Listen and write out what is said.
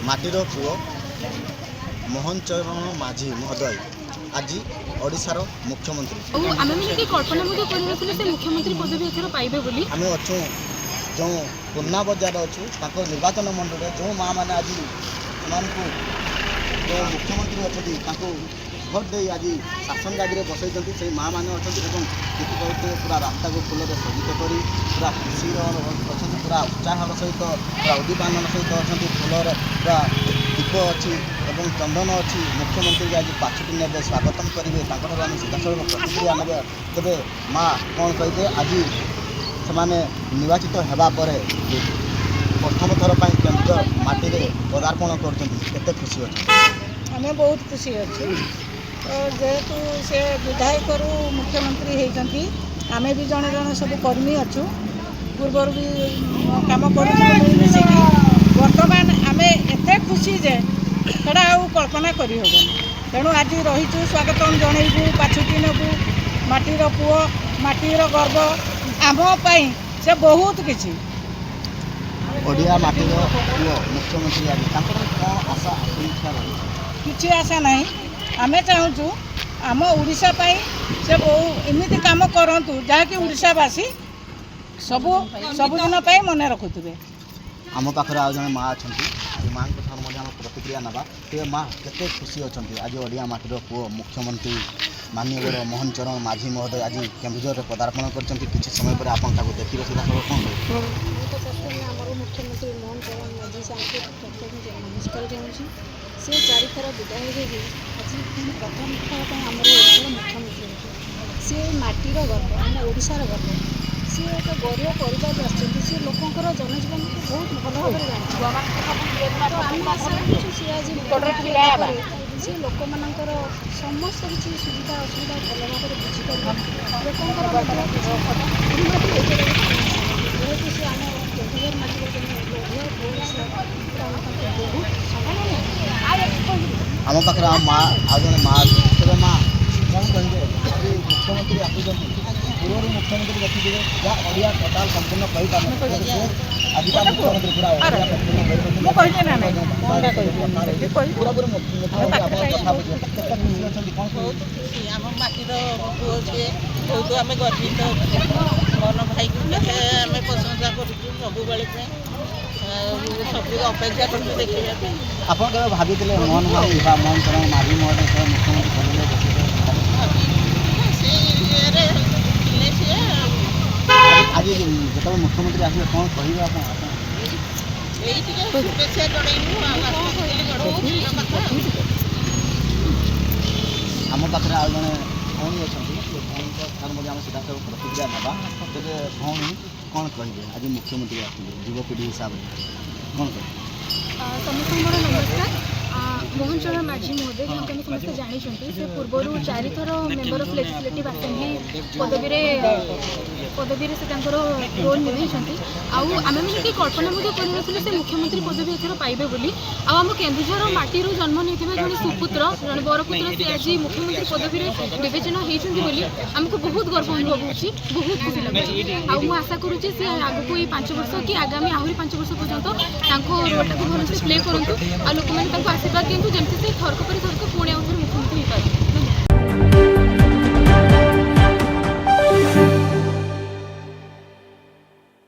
ମାଟିର ପୁଅ ମୋହନ ଚରଣ ମାଝୀ ମହୋଦୟ ଆଜି ଓଡ଼ିଶାର ମୁଖ୍ୟମନ୍ତ୍ରୀ। ଆମେ କଳ୍ପନା ମଧ୍ୟ କରିନଥିଲୁ ସେ ମୁଖ୍ୟମନ୍ତ୍ରୀ ପଦବୀ ଏଥର ପାଇବେ ବୋଲି। ଆମେ ଅଛୁ ଯେଉଁ ପୁନା ବଜାରରେ ଅଛୁ ତାଙ୍କ ନିର୍ବାଚନ ମଣ୍ଡଳୀରେ ଯେଉଁ ମାଆ ମାନେ ଆଜି ସେମାନଙ୍କୁ ଯେଉଁ ମୁଖ୍ୟମନ୍ତ୍ରୀ ଅଛନ୍ତି ତାଙ୍କୁ ଭୋଟ ଦେଇ ଆଜି ଶାସନ ଗାଦିରେ ବସାଇଛନ୍ତି ସେଇ ମାଆ ମାନେ ଅଛନ୍ତି ଏବଂ ଦେଖିପାରୁଥିବେ ପୁରା ରାସ୍ତାକୁ ଫୁଲରେ ସଜ୍ଜିତ କରି ପୁରା ଖୁସିର ଅଛନ୍ତି, ପୁରା ଉତ୍ସାହର ସହିତ ପୁରା ଉଦ୍ଦୀପନାର ସହିତ ଅଛନ୍ତି। ଫୁଲର ପୁରା ଦୀପ ଅଛି ଏବଂ ଚନ୍ଦନ ଅଛି। ମୁଖ୍ୟମନ୍ତ୍ରୀକି ଆଜି ପାଛୋଟି ନେବେ, ସ୍ୱାଗତମ କରିବେ, ତାଙ୍କଠାରୁ ଆମେ ସିଧାସଳଖ ପ୍ରତିକ୍ରିୟା ନେବେ। ତେବେ ମାଆ କ'ଣ କହିବେ? ଆଜି ସେମାନେ ନିର୍ବାଚିତ ହେବା ପରେ ପ୍ରଥମ ଥର ପାଇଁ କେନ୍ଦ୍ର ମାଟିରେ ପଦାର୍ପଣ କରୁଛନ୍ତି, କେତେ ଖୁସି ଅଛନ୍ତି? ଆମେ ବହୁତ ଖୁସି ଅଛୁ। ଯେହେତୁ ସେ ବିଧାୟକରୁ ମୁଖ୍ୟମନ୍ତ୍ରୀ ହେଇଛନ୍ତି, ଆମେ ବି ଜଣେ ଜଣେ ସବୁ କର୍ମୀ ଅଛୁ, ପୂର୍ବରୁ ବି କାମ କରୁଥିଲୁ ମିଳିମିଶିକି। ବର୍ତ୍ତମାନ ଆମେ ଏତେ ଖୁସି ଯେ ସେଟା ଆଉ କଳ୍ପନା କରିହେବନି। ତେଣୁ ଆଜି ରହିଛୁ, ସ୍ୱାଗତମ ଜଣେଇବୁ, ପାଛୋଟି ନେବୁ। ମାଟିର ପୁଅ, ମାଟିର ଗର୍ବ, ଆମ ପାଇଁ ସେ ବହୁତ କିଛି। ଓଡ଼ିଆ ମାଟିର ପୁଅ ମୁଖ୍ୟମନ୍ତ୍ରୀ ଆଜି ତାଙ୍କର କ'ଣ ଆଶା ଆକାଂକ୍ଷା ରହିଛି? କିଛି ଆଶା ନାହିଁ। ଆମେ ଚାହୁଁଛୁ ଆମ ଓଡ଼ିଶା ପାଇଁ ସେ ଏମିତି କାମ କରନ୍ତୁ ଯାହାକି ଓଡ଼ିଶାବାସୀ ସବୁଦିନ ପାଇଁ ମନେ ରଖୁଥିବେ। ଆମ ପାଖରେ ଆଉ ଜଣେ ମାଆ ଅଛନ୍ତି, ସେ ମାଆଙ୍କ ଠାରୁ ମଧ୍ୟ ଆମେ ପ୍ରତିକ୍ରିୟା ନେବା। ସେ ମାଆ କେତେ ଖୁସି ଅଛନ୍ତି ଆଜି ଓଡ଼ିଆ ମାଟିର ପୁଅ ମୁଖ୍ୟମନ୍ତ୍ରୀ ମାନ୍ୟବର ମୋହନ ଚରଣ ମାଝୀ ମହୋଦୟ ଆଜି କେନ୍ଦୁଝରରେ ପଦାର୍ପଣ କରିଛନ୍ତି। କିଛି ସମୟ ପରେ ଆପଣ ତାକୁ ଦେଖିବେ, ସେଟା ସବୁ କ'ଣ କହିବେ? ମୁଁ ତ ପ୍ରଥମେ ଆମର ମୁଖ୍ୟମନ୍ତ୍ରୀ ମୋହନ ଚରଣ ମାଝୀ ସାର୍ଙ୍କୁ ପ୍ରଥମେ ନମସ୍କାର ଜଣାଉଛି। ସେ ଚାରିଥର ବିଦାୟ ହେଇକି ଆଜି ପ୍ରଥମ ଥର ପାଇଁ ଆମର ଓଡ଼ିଶାର ମୁଖ୍ୟମନ୍ତ୍ରୀ ହେଉଛନ୍ତି। ସେ ମାଟିର ଗର୍ବ, ଆମ ଓଡ଼ିଶାର ଗର୍ବ। ସିଏ ଏକ ଗରିବ ପରିବାରରୁ ଆସିଛନ୍ତି। ସେ ଲୋକଙ୍କର ଜନଜୀବନକୁ ବହୁତ ଭଲ ଭାବରେ ଜାଣିଛନ୍ତି। ତ ଆମେ ଆଶା କରୁଛୁ ସିଏ ଆଜି ମୁଖ୍ୟମନ୍ତ୍ରୀ ହେଲା ପରେ ସେ ଲୋକମାନଙ୍କର ସମସ୍ତ କିଛି ସୁବିଧା ଅସୁବିଧା ଭଲ ଭାବରେ ବୁଝିପାରିବେ। ଲୋକଙ୍କର ମଧ୍ୟ କିଛି ଉନ୍ନତି ହୋଇପାରିବ। ଯେହେତୁ ସେ ଆମ କେନ୍ଦୁଝର ମାଟିର ଜଣେ ଲୋଭ ଓଡ଼ିଶା, ଆମେ ତାଙ୍କୁ ବହୁତ ସମ୍ମାନ। ଆମ ପାଖରେ ଆଉ ଜଣେ ମାଆ ଅଛି। ତେବେ ମାଆ କ'ଣ କହିବେ? ଆଜି ମୁଖ୍ୟମନ୍ତ୍ରୀ ଆସୁଛନ୍ତି, ପୂର୍ବରୁ ମୁଖ୍ୟମନ୍ତ୍ରୀ ଦେଖିଥିବେ ଯାହା ଓଡ଼ିଆ ଟୋଟାଲ ସମ୍ପୂର୍ଣ୍ଣ କହିପାରୁନଥିଲେ, ଆଜିକା ମୁଖ୍ୟମନ୍ତ୍ରୀ ପୁରା ଓଡ଼ିଆ ସମ୍ପୂର୍ଣ୍ଣ କହିଛନ୍ତି। ପୂର୍ବରୁ ମୁଖ୍ୟମନ୍ତ୍ରୀ ଆପଣ କଥା ବୁଝିବେ, କେତେ ଖୁସି ଅଛନ୍ତି? କ'ଣ ବହୁତ ଖୁସି। ଆମ ମାଟିର ପୁଅ ସିଏ, ବହୁତ ଆମେ ଗର୍ବିତ ଅଛୁ। ମୋହନ ଭାଇକୁ କେତେ ଆମେ ପ୍ରଶଂସା କରୁଛୁ ସବୁବେଳେ ପାଇଁ, ସବୁ ଅପେକ୍ଷା କରୁଛୁ ଦେଖିବା ପାଇଁ। ଆପଣ କେବେ ଭାବିଥିଲେ ମୋହନ ଭାଇ ବା ମୋହନ ଚରଣ ମାଝୀ ମହୋଦୟ ମୁଖ୍ୟମନ୍ତ୍ରୀ ପଦରେ ବସିବେ? ସେ ଇଏରେ ଥିଲେ ସିଏ। ଆଜି ଯେତେବେଳେ ମୁଖ୍ୟମନ୍ତ୍ରୀ ଆସିବେ କ'ଣ କହିବେ ଆପଣ? ଏଇ ଟିକେ ଶୁଭେଚ୍ଛା ଜଣେଇବୁ ଆଉ ଆଶ୍ୱାସନା ଜଣେଇବୁ କଥା। ଆମ ପାଖରେ ଆଉ ଜଣେ ଭଉଣୀ ଅଛନ୍ତି, ସେ ଭଉଣୀଙ୍କ ଠାରୁ ମଧ୍ୟ ଆମେ ସିଧାସଳଖ ପ୍ରତିକ୍ରିୟା ନେବା। ତେବେ ଭଉଣୀ କ'ଣ କହିବେ? ଆଜି ମୁଖ୍ୟମନ୍ତ୍ରୀ ଆସିବେ, ଯୁବପିଢ଼ି ହିସାବରେ କ'ଣ କହିବେ? ସମସ୍ତଙ୍କୁ ମୋର ନମସ୍କାର। ମୋହନ ଚରଣ ମାଝୀ ମହୋଦୟ ଯାହାକୁ ଆମେ ସମସ୍ତେ ଜାଣିଛନ୍ତି, ସେ ପୂର୍ବରୁ 4 ଥର ମେମ୍ବର ଅଫ୍ ଲେଜିସ୍ଲେଟିଭ୍ ଆସେମ୍ବଲି ପଦବୀରେ ସେ ତାଙ୍କର ରୋଲ୍ ନିଭାଇଛନ୍ତି। ଆଉ ଆମେମାନେ କେହି କଳ୍ପନା ମଧ୍ୟ କରିନଥିଲୁ ସେ ମୁଖ୍ୟମନ୍ତ୍ରୀ ପଦବୀ ଏଥର ପାଇବେ ବୋଲି। ଆଉ ଆମ କେନ୍ଦୁଝର ମାଟିରୁ ଜନ୍ମ ନେଇଥିବା ଜଣେ ସୁପୁତ୍ର, ଜଣେ ବରପୁତ୍ର, ସେ ଆଜି ମୁଖ୍ୟମନ୍ତ୍ରୀ ପଦବୀରେ ବିବେଚନା ହେଇଛନ୍ତି ବୋଲି ଆମକୁ ବହୁତ ଗର୍ବ ଅନୁଭବ ହେଉଛି, ବହୁତ ଖୁସି ଲାଗୁଛି। ଆଉ ମୁଁ ଆଶା କରୁଛି ସେ ଆଗକୁ ଏଇ 5 ବର୍ଷ କି ଆଗାମୀ ଆହୁରି 5 ବର୍ଷ ପର୍ଯ୍ୟନ୍ତ ତାଙ୍କ ରୋଲ୍ଟାକୁ ଭଲସେ ପ୍ଲେ କରନ୍ତୁ। ଆଉ ଲୋକମାନେ ତାଙ୍କୁ ଆଶୀର୍ବାଦ ଦିଅନ୍ତୁ ଯେମିତି ସେ ଥରକ ପରେ ଥରକ ପୁଣି ଆଉ ଥରେ ମୁଖ୍ୟମନ୍ତ୍ରୀ ହେଇପାରିବେ।